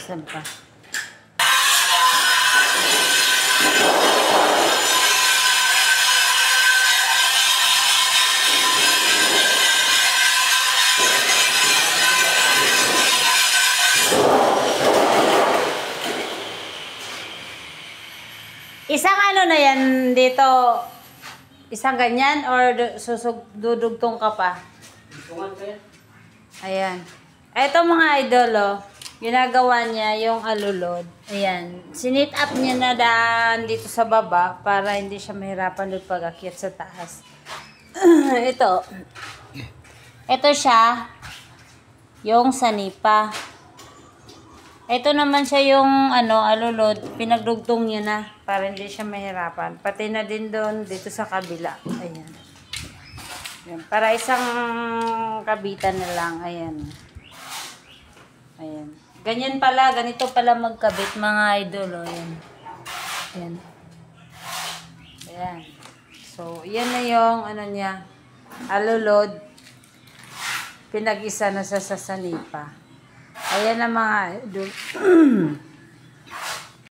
Saan pa? Isang ano na yan dito? Isang ganyan or dudugtong ka pa? Ayan. Ito mga idol, oh, ginagawa niya yung alulod. Ayan. Sinit up niya na daan dito sa baba para hindi siya mahirapan doon pag-akyat sa taas. Ito. Ito siya. Yung sanipa. Ito naman siya yung alulod. Pinagdugtong niya na para hindi siya mahirapan. Pati na din doon dito sa kabila. Ayan. Ayan. Para isang kabitan na lang. Ayan. Ayan. Ganyan pala. Ganito pala magkabit mga idol. Ayan. Ayan. Ayan. So, yan na yung niya. Alulod. Pinag-isa na sa sanipa. Ayan na mga idol.